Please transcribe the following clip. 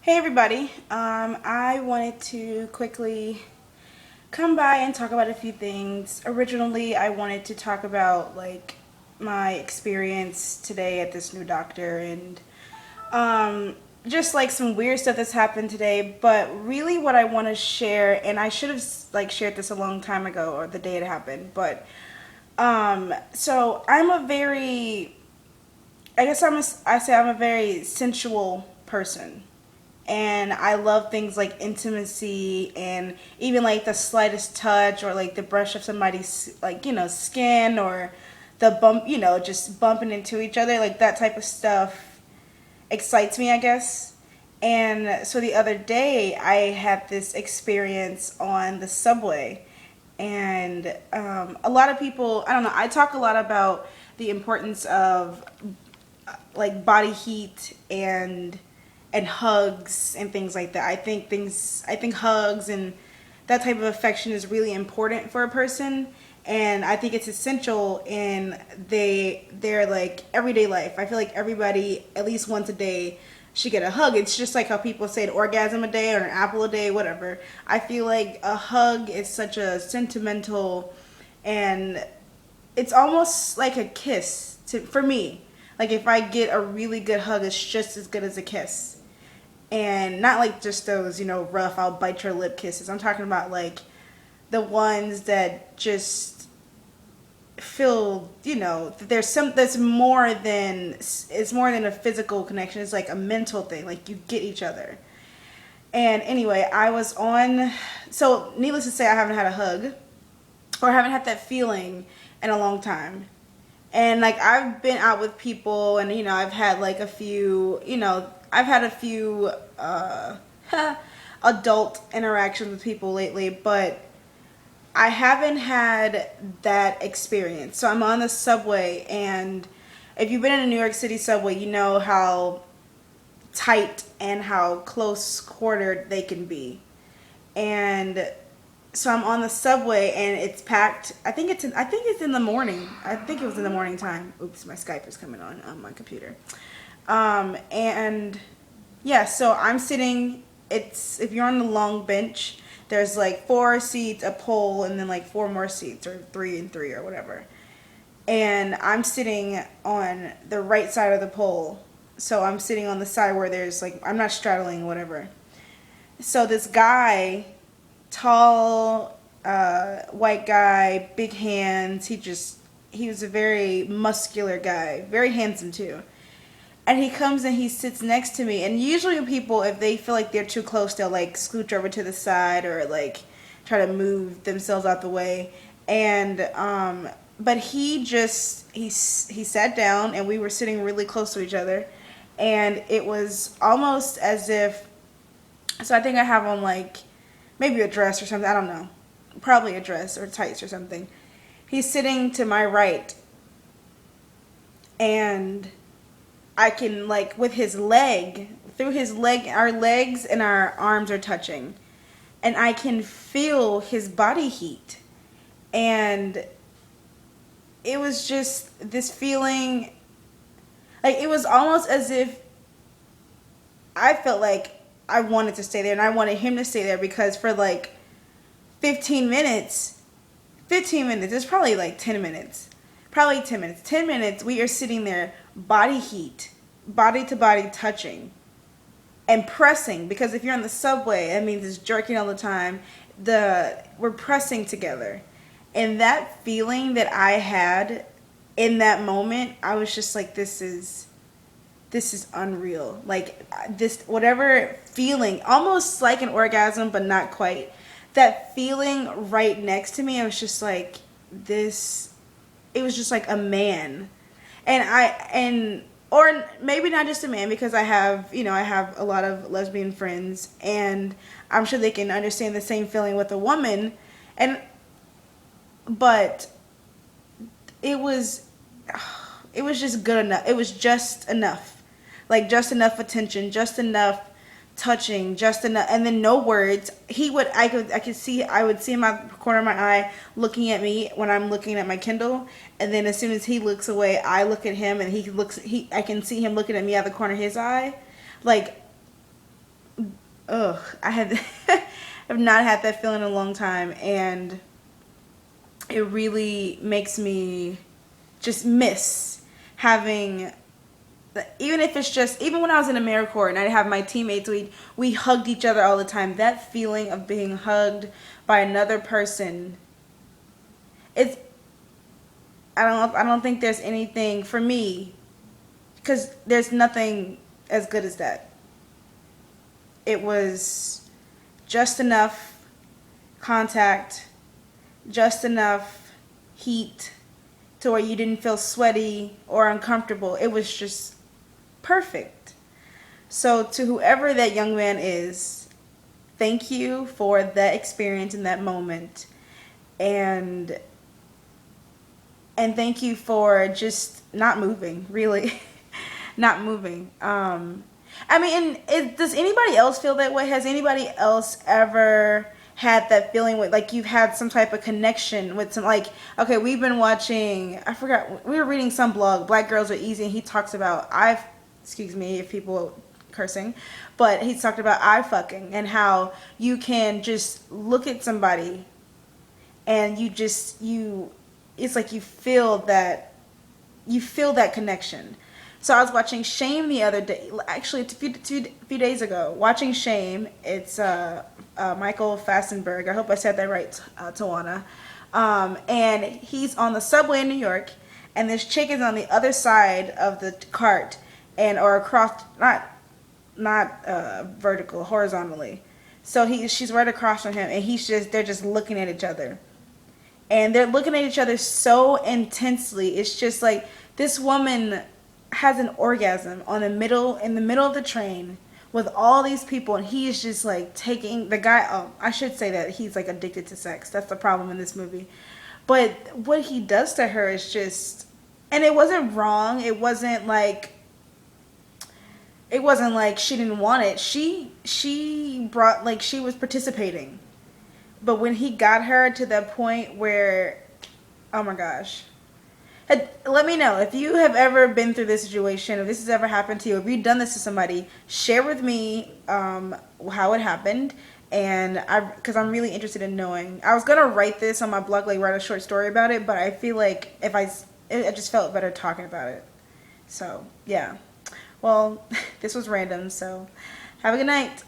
Hey everybody, I wanted to quickly come by and talk about a few things. Originally, I wanted to talk about my experience today at this new doctor and um, just like some weird stuff that's happened today. But really, what I want to share, and I should have shared this a long time ago or the day it happened. But so I'm a very, I guess I say I'm a very sensual person, and I love things like intimacy and even like the slightest touch or like the brush of somebody's skin or the bump, just bumping into each other, like that type of stuff excites me, I guess. And so the other day I had this experience on the subway, and a lot of people, I don't know, I talk a lot about the importance of like body heat and hugs and things like that. I think hugs and that type of affection is really important for a person, and I think it's essential in their like everyday life. I feel like everybody at least once a day should get a hug. It's just like how people say an orgasm a day or an apple a day, whatever. I feel like a hug is such a sentimental, and it's almost like a kiss for me. Like if I get a really good hug, it's just as good as a kiss. And not like just those, rough, I'll bite your lip kisses. I'm talking about like the ones that just feel, there's some that's more than it's more than a physical connection. It's like a mental thing. Like you get each other. And anyway, I was on, so needless to say, I haven't had a hug or haven't had that feeling in a long time. And like I've been out with people, and I've had like a few, I've had a few adult interactions with people lately, but I haven't had that experience. So I'm on the subway, and if you've been in a New York City subway, you know how tight and how close quartered they can be. And so I'm on the subway and it's packed. I think it's in the morning. I think it was in the morning time. Oops, my Skype is coming on my computer. And yeah, so I'm sitting. It's if you're on the long bench, there's like four seats, a pole, and then like four more seats, or three and three, or whatever. And I'm sitting on the right side of the pole. So I'm sitting on the side where there's like I'm not straddling, whatever. So this guy, tall, white guy, big hands. He was a very muscular guy, very handsome too. And he comes and he sits next to me. And usually people, if they feel like they're too close, they'll like scooch over to the side or like try to move themselves out the way. And but he sat down, and we were sitting really close to each other, and it was almost as if, so I think I have on like maybe a dress or something. I don't know. Probably a dress or tights or something. He's sitting to my right, and I can like with his leg, through his leg, our legs and our arms are touching, and I can feel his body heat. And it was just this feeling, like it was almost as if I felt like I wanted to stay there and I wanted him to stay there, because for like 15 minutes, 15 minutes, it's probably like 10 minutes, probably 10 minutes, 10 minutes, we are sitting there, body heat, body to body touching and pressing, because if you're on the subway, that means it's jerking all the time. We're pressing together. And that feeling that I had in that moment, I was just like, this is unreal. Like this, whatever feeling, almost like an orgasm, but not quite. That feeling right next to me, I was just like, this, it was just like a man. Or maybe not just a man, because I have a lot of lesbian friends, and I'm sure they can understand the same feeling with a woman. And, but it was, it was just good enough. It was just enough. Like just enough attention, just enough touching, just enough, and then no words. I could see, I would see him out the corner of my eye looking at me when I'm looking at my Kindle, and then as soon as he looks away, I look at him, and I can see him looking at me out the corner of his eye. Like ugh, I had have not had that feeling in a long time, and it really makes me just miss having, even if it's just, even when I was in AmeriCorps and I'd have my teammates, we hugged each other all the time. That feeling of being hugged by another person, it's, I don't think there's anything for me, because there's nothing as good as that. It was just enough contact, just enough heat to where you didn't feel sweaty or uncomfortable. It was just perfect. So to whoever that young man is, thank you for that experience in that moment. And thank you for just not moving, really. Not moving. I mean, does anybody else feel that way? Has anybody else ever had that feeling with, like, you've had some type of connection with some, like, okay, we've been watching, I forgot, we were reading some blog, Black Girls Are Easy, and he talks about, excuse me if people cursing, but he's talked about eye fucking and how you can just look at somebody and it's like you feel that connection. So I was watching Shame the other day, actually a few days ago, watching Shame. It's Michael Fassbender. I hope I said that right, Tawana. And he's on the subway in New York, and this chick is on the other side of the cart, or across, not vertical, horizontally. So she's right across from him, and they're just looking at each other. And they're looking at each other so intensely. It's just like this woman has an orgasm in the middle of the train with all these people, and he is just like taking the guy. Oh, I should say that he's like addicted to sex. That's the problem in this movie. But what he does to her is just, and it wasn't wrong. It wasn't like she didn't want it. She brought, like, she was participating. But when he got her to that point where, oh my gosh. Let me know if you have ever been through this situation, if this has ever happened to you, if you've done this to somebody. Share with me how it happened, and because I'm really interested in knowing. I was gonna write this on my blog, like write a short story about it, but I feel like I just felt better talking about it. So yeah, well, this was random. So have a good night.